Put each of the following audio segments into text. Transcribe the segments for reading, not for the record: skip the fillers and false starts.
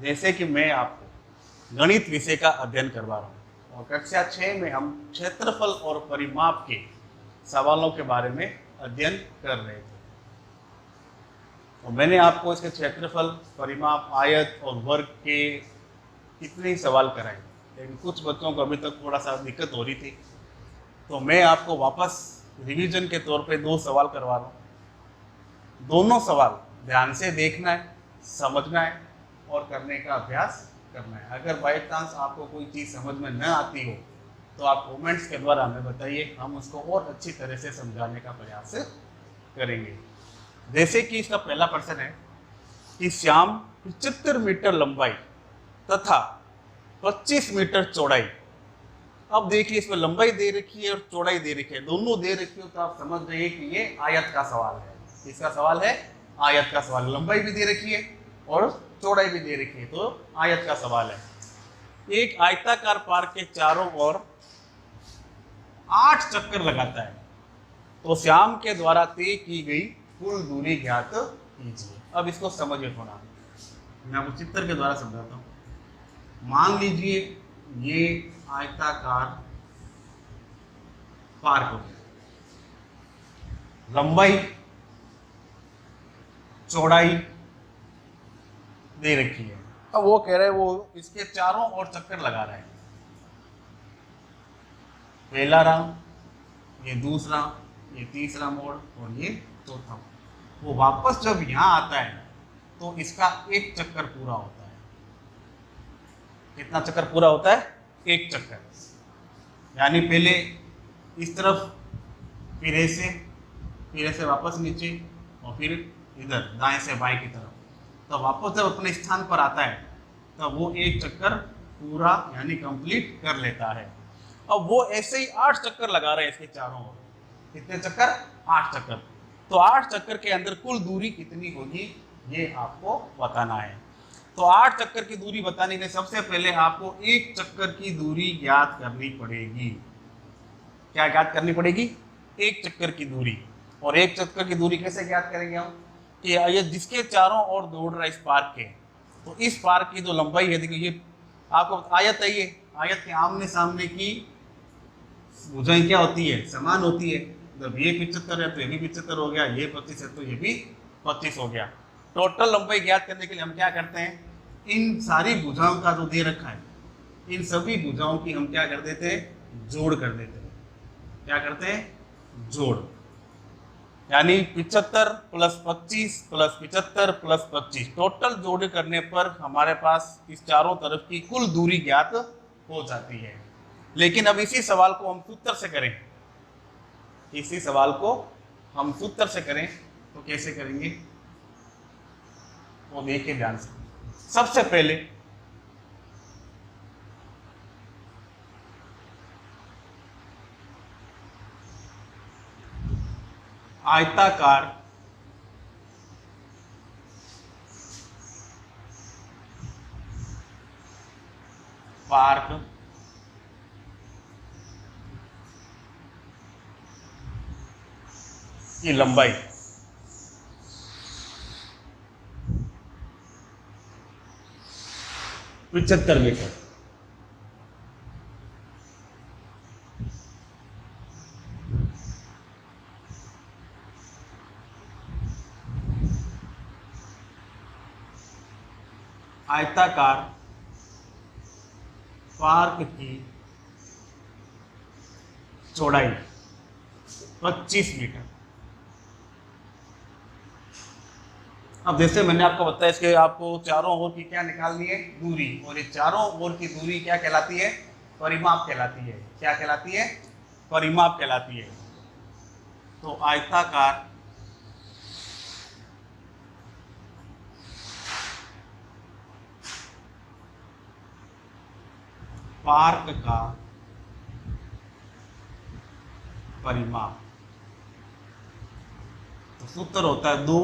जैसे कि मैं आपको गणित विषय का अध्ययन करवा रहा हूँ और कक्षा 6 में हम क्षेत्रफल और परिमाप के सवालों के बारे में अध्ययन कर रहे थे। तो मैंने आपको इसके क्षेत्रफल, परिमाप, आयत और वर्ग के कितने ही सवाल कराए, लेकिन कुछ बच्चों को अभी तक थोड़ा सा दिक्कत हो रही थी, तो मैं आपको वापस रिवीजन के तौर पे 2 सवाल करवा रहा हूँ। दोनों सवाल ध्यान से देखना है, समझना है और करने का अभ्यास करना है। अगर बाई चांस आपको कोई चीज़ समझ में न आती हो तो आप कमेंट्स के द्वारा हमें बताइए, हम उसको और अच्छी तरह से समझाने का प्रयास करेंगे। जैसे कि इसका पहला प्रश्न है कि श्याम 75 मीटर लंबाई तथा 25 मीटर चौड़ाई। अब देखिए इसमें लंबाई दे रखी है और चौड़ाई दे रखी है, दोनों दे रखी हो तो आप समझ जाइए कि ये आयत का सवाल है। किसका सवाल है? आयत का सवाल। लंबाई भी दे रखी है और चौड़ाई भी दे रखी है, तो आयत का सवाल है। एक आयताकार पार्क के चारों ओर 8 चक्कर लगाता है, तो श्याम के द्वारा तय की गई कुल दूरी ज्ञात कीजिए। अब इसको समझिए थोड़ा, मैं आपको चित्र के द्वारा समझाता हूं। मान लीजिए ये आयताकार पार्क हो गया, लंबाई चौड़ाई दे रखी है। अब वो कह रहे हैं वो इसके चारों ओर चक्कर लगा रहे हैं। पहला राउंड, ये दूसरा, ये तीसरा मोड़ और ये चौथा मोड़। वो वापस जब यहां आता है तो इसका एक चक्कर पूरा होता है। कितना चक्कर पूरा होता है? एक चक्कर। यानी पहले इस तरफ, फिर ऐसे वापस नीचे और फिर इधर दाएं से बाएं की तरफ। तो वापस जब अपने स्थान पर आता है तब वो एक चक्कर पूरा यानी कंप्लीट कर लेता है। अब वो ऐसे ही 8 चक्कर लगा रहे हैं इसके चारों ओर। कितने चक्कर? 8 चक्कर। तो 8 चक्कर के अंदर कुल दूरी कितनी होगी ये आपको बताना है। तो 8 चक्कर की दूरी बताने के लिए सबसे पहले आपको एक चक्कर की दूरी ज्ञात करनी पड़ेगी। क्या ज्ञात करनी पड़ेगी? एक चक्कर की दूरी। और एक चक्कर की दूरी कैसे ज्ञात करेंगे हम? कि ये जिसके चारों ओर दौड़ रहा है इस पार्क के, तो इस पार्क की जो लंबाई है, देखिए ये आपको आयत है, ये आयत के आमने सामने की भुजाएं क्या होती है? समान होती है। जब ये 75 है तो ये भी 75 हो गया, ये 25 है तो ये भी 25 हो गया। टोटल लंबाई ज्ञात करने के लिए हम क्या करते हैं? इन सारी भुजाओं का जो दे रखा है, इन सभी भुजाओं की हम क्या कर देते हैं? जोड़ कर देते हैं। क्या करते हैं? जोड़। यानी 75 + 25 + 75 + 25, टोटल जोड़ करने पर हमारे पास इस चारों तरफ की कुल दूरी ज्ञात हो जाती है। लेकिन अब इसी सवाल को हम सूत्र से करें, इसी सवाल को हम सूत्र से करें तो कैसे करेंगे वो देखिए ध्यान से। सबसे पहले आयताकार पार्क की लंबाई 75 मीटर। आयताकार पार्क की चौड़ाई 25 मीटर। अब जैसे मैंने आपको बताया, इसके आपको चारों ओर की क्या निकालनी है? दूरी। और ये चारों ओर की दूरी क्या कहलाती है? परिमाप कहलाती है। क्या कहलाती है? परिमाप कहलाती है। तो आयताकार पार्क का परिमाप, तो सूत्र होता है 2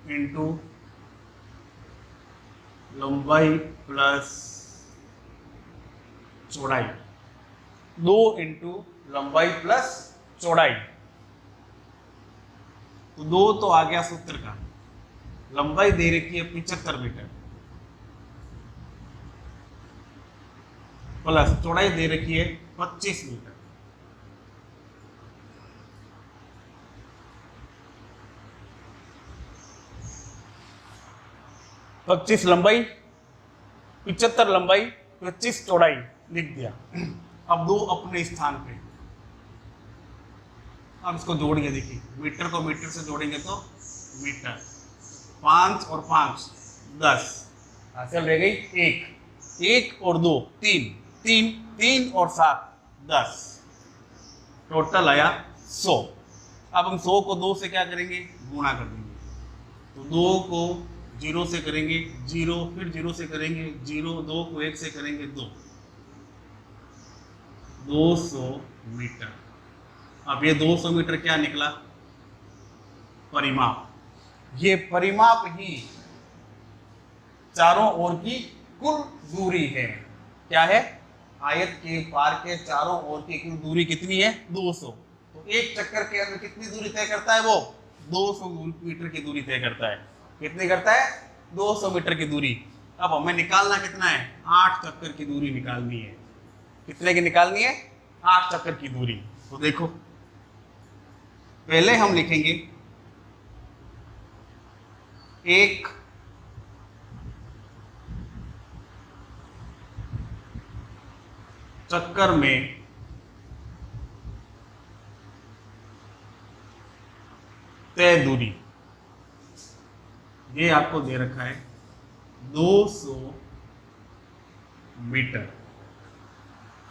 × लंबाई प्लस चौड़ाई। 2 × लंबाई प्लस चौड़ाई। तो 2 तो आ गया सूत्र का। लंबाई दे रखी है 75 मीटर, प्लस चौड़ाई दे रखी है 25 मीटर। पच्चीस लंबाई, 75 लंबाई, 25 चौड़ाई लिख दिया। अब दो अपने स्थान पे, अब इसको जोड़िए। देखिए मीटर को मीटर से जोड़ेंगे तो मीटर, 5 और 5 10, हासिल रह गई 1, 1 और 2 3, 3 3 और 7 10, टोटल आया 100। अब हम 100 को 2 से क्या करेंगे, गुणा कर देंगे। तो 2 को 0 से करेंगे 0, फिर 0 से करेंगे 0, 2 को 1 से करेंगे 2, 200 मीटर। अब ये 200 मीटर क्या निकला, परिमाप। ये परिमाप ही चारों ओर की कुल दूरी है। क्या है, आयत के पार के चारों ओर की कुल दूरी कितनी है, 200। तो एक चक्कर के अंदर कितनी दूरी तय करता है, वो 200 मीटर की दूरी तय करता है। कितनी करता है, 200 मीटर की दूरी। अब हमें निकालना कितना है, 8 चक्कर की दूरी निकालनी है। कितने की निकालनी है, 8 चक्कर की दूरी। तो देखो पहले हम लिखेंगे एक चक्कर में तय दूरी, ये आपको दे रखा है 200 मीटर।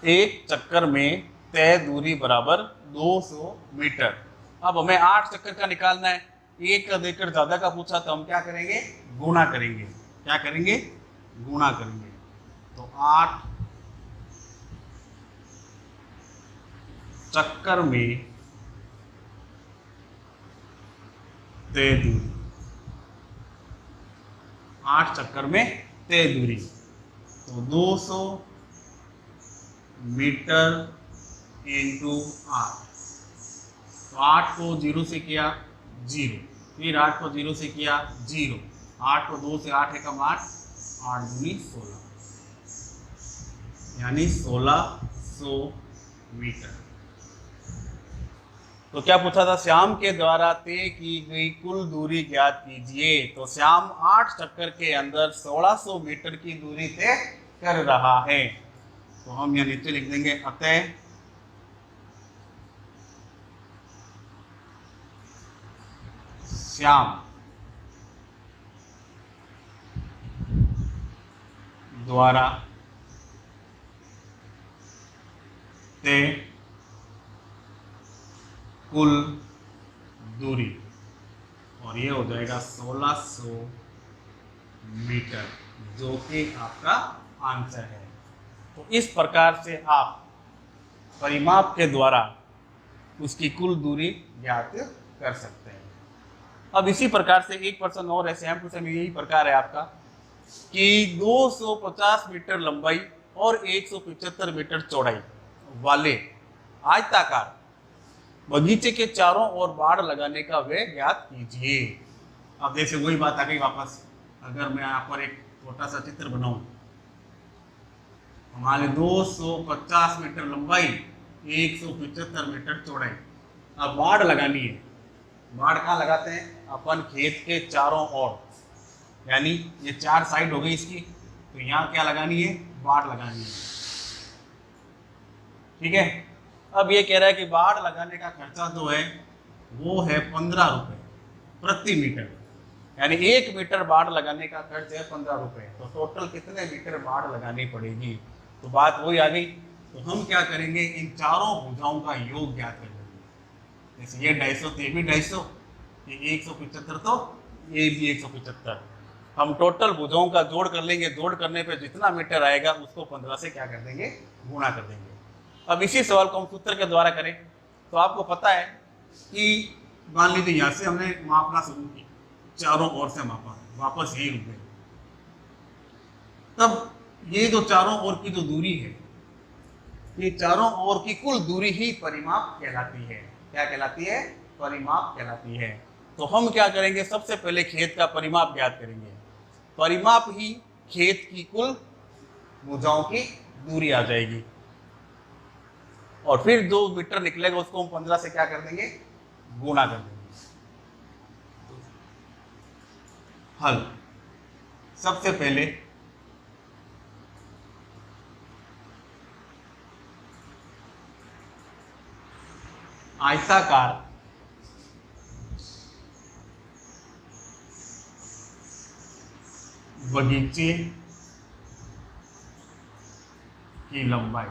एक चक्कर में तय दूरी बराबर 200 मीटर। अब हमें 8 चक्कर का निकालना है। एक का देकर ज्यादा का पूछा तो हम क्या करेंगे, गुणा करेंगे। क्या करेंगे, गुणा करेंगे। तो 8 चक्कर में तय दूरी, 8 चक्कर में तय दूरी, तो 200 मीटर इंटू 8। तो 8 को 0 से किया 0, फिर 8 को 0 से किया 0, 8 को 2 से 8 एकम 8, 8 दूनी 16, यानी 1600 मीटर। तो क्या पूछा था, श्याम के द्वारा तय की गई कुल दूरी ज्ञात कीजिए। तो श्याम 8 चक्कर के अंदर 1600 मीटर की दूरी तय कर रहा है। तो हम यहाँ नीचे लिख देंगे, अतः श्याम द्वारा तय कुल दूरी, और ये हो जाएगा 1600 मीटर, जो कि आपका आंसर है। तो इस प्रकार से आप परिमाप के द्वारा उसकी कुल दूरी ज्ञात कर सकते हैं। अब इसी प्रकार से एक प्रश्न और है, सेम टू सेम यही प्रकार है आपका, कि 250 मीटर लंबाई और 175 मीटर चौड़ाई वाले आयताकार बगीचे के चारों ओर बाड़ लगाने का व्यय ज्ञात कीजिए। अब जैसे वही बात आ गई वापस, अगर मैं यहाँ पर एक छोटा सा चित्र बनाऊं, हमारे 250 मीटर लंबाई, 175 मीटर चौड़ाई। अब बाड़ लगानी है। बाड़ कहाँ लगाते हैं, अपन खेत के चारों ओर, यानी ये 4 साइड हो गई इसकी, तो यहाँ क्या लगानी है, बाड़ लगानी है। ठीक है। अब ये कह रहा है कि बाड़ लगाने का खर्चा जो है वो है 15 रुपए प्रति मीटर, यानी 1 मीटर बाड़ लगाने का खर्च है 15 रुपए। तो टोटल कितने मीटर बाड़ लगानी पड़ेगी। तो बात वही आ गई। तो हम क्या करेंगे, इन चारों भुजाओं का योग ज्ञात कर लेंगे। जैसे ये 250 तो ये भी 250, ये 175 तो ये भी 175। हम टोटल भुजाओं का जोड़ कर लेंगे। जोड़ करने पे जितना मीटर आएगा उसको 15 से क्या कर देंगे, गुणा कर देंगे। अब इसी सवाल को हम सूत्र के द्वारा करें तो आपको पता है कि मान लीजिए यहाँ से हमने मापना शुरू किया, चारों ओर से मापा, वापस यही रुक गए। तब ये जो चारों ओर की जो दूरी है, ये चारों ओर की कुल दूरी ही परिमाप कहलाती है। क्या कहलाती है, परिमाप कहलाती है। तो हम क्या करेंगे, सबसे पहले खेत का परिमाप ज्ञात करेंगे। परिमाप ही खेत की कुल भुजाओं की दूरी आ जाएगी। और फिर जो मीटर निकलेगा उसको हम 15 से क्या कर देंगे, गुणा कर देंगे। हल। सबसे पहले आयताकार बगीचे की लंबाई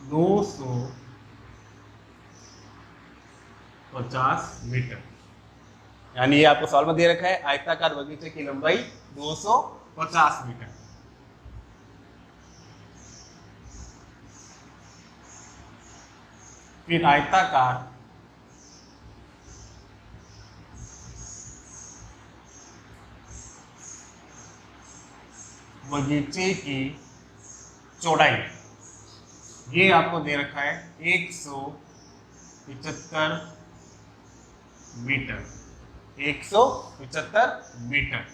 250 मीटर। यानी ये आपको सवाल में दे रखा है, आयताकार बगीचे की लंबाई 250 मीटर। फिर आयताकार बगीचे की चौड़ाई, ये आपको दे रखा है 175 मीटर। 175 मीटर।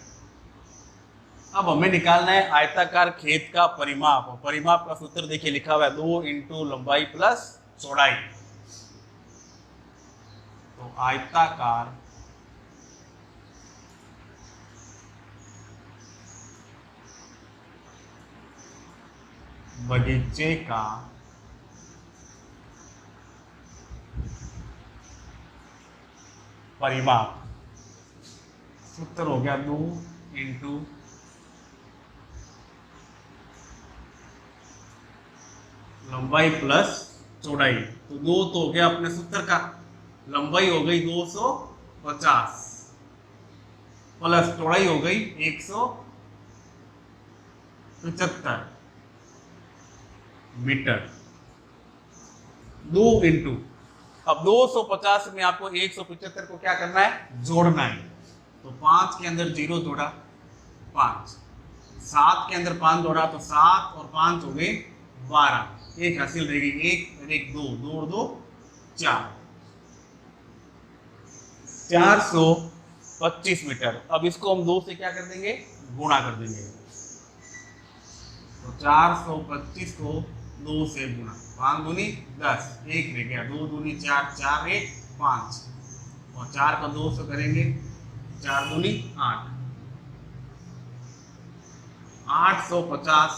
अब हमें निकालना है आयताकार खेत का परिमाप। परिमाप का सूत्र देखिए लिखा हुआ है 2 इंटू लंबाई प्लस चौड़ाई। तो आयताकार बगीचे का परिमाप, सूत्र हो गया 2 इंटू लंबाई प्लस चौड़ाई। तो 2 तो हो गया अपने सूत्र का, लंबाई हो गई 250 प्लस चौड़ाई हो गई 175 मीटर। 2 इंटू, अब 250 में आपको 175 को क्या करना है, जोड़ना है। तो 5 के अंदर 0 जोड़ा 5, 7 के अंदर 5 जोड़ा तो 7 और 5 हो गए 12, एक हासिल रहेगी 1 और 1 2, 2 और 2 4, 425 मीटर। अब इसको हम 2 से क्या कर देंगे, गुणा कर देंगे। तो 425 को 2 से गुणा, 5 दूनी 10, 1 रह गया, 2 दूनी 4, 4 1 5, और 4 को 2 से करेंगे, 4 दूनी 8, 850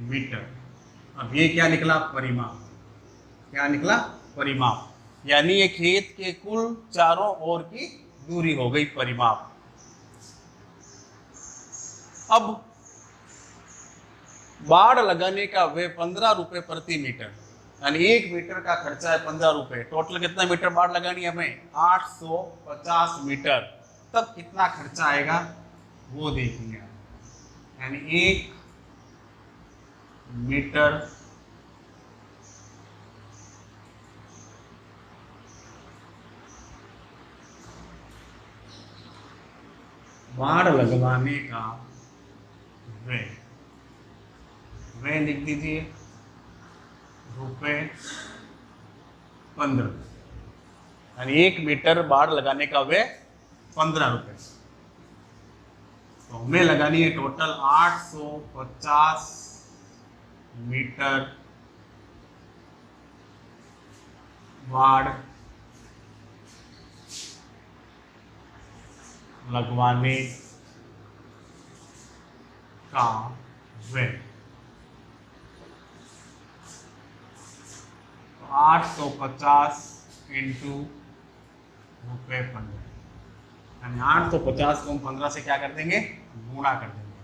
मीटर। अब ये क्या निकला, परिमाप। क्या निकला, परिमाप। यानी ये खेत के कुल चारों ओर की दूरी हो गई परिमाप। अब बाड़ लगाने का व्यय 15 रुपए प्रति मीटर, यानी 1 मीटर का खर्चा है 15 रुपए। टोटल कितना मीटर बाड़ लगानी है हमें, 850 मीटर। तब कितना खर्चा आएगा वो देखेंगे। यानी 1 मीटर बाड़ लगवाने का व्यय, व्यय लिख दीजिए रुपए 15, यानी 1 मीटर बाड़ लगाने का व्यय 15 रुपए। तो हमें लगानी है टोटल 850 मीटर बाड़ लगवाने का व्यय। 850 इंटू रुपये 15, यानी 850 को हम 15 से क्या कर देंगे, गुणा कर देंगे।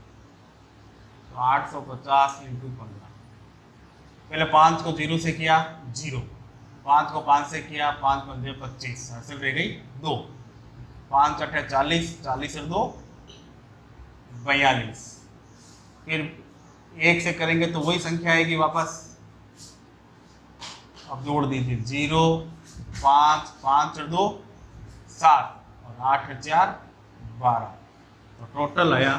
तो 850 इंटू 15, पहले 5 को 0 से किया 0, 5 को 5 से किया 5 पंजे 25, हासिल रह गई 2, 5 अठे 40, 40 और 2 42। फिर 1 से करेंगे तो वही संख्या आएगी वापस। अब जोड़ दीजिए 0 5 5 और 2 7 और 8 और 4 12। तो टोटल आया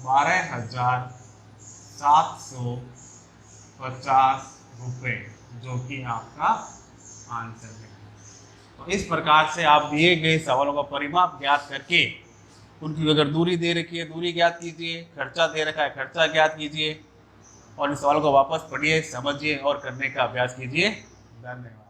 12,750 रुपये, जो कि आपका आंसर है। तो इस प्रकार से आप दिए गए सवालों का परिमाप ज्ञात करके उनकी अगर दूरी दे रखी है दूरी ज्ञात कीजिए, खर्चा दे रखा है खर्चा ज्ञात कीजिए, और इस सवाल को वापस पढ़िए, समझिए और करने का अभ्यास कीजिए। धन्यवाद।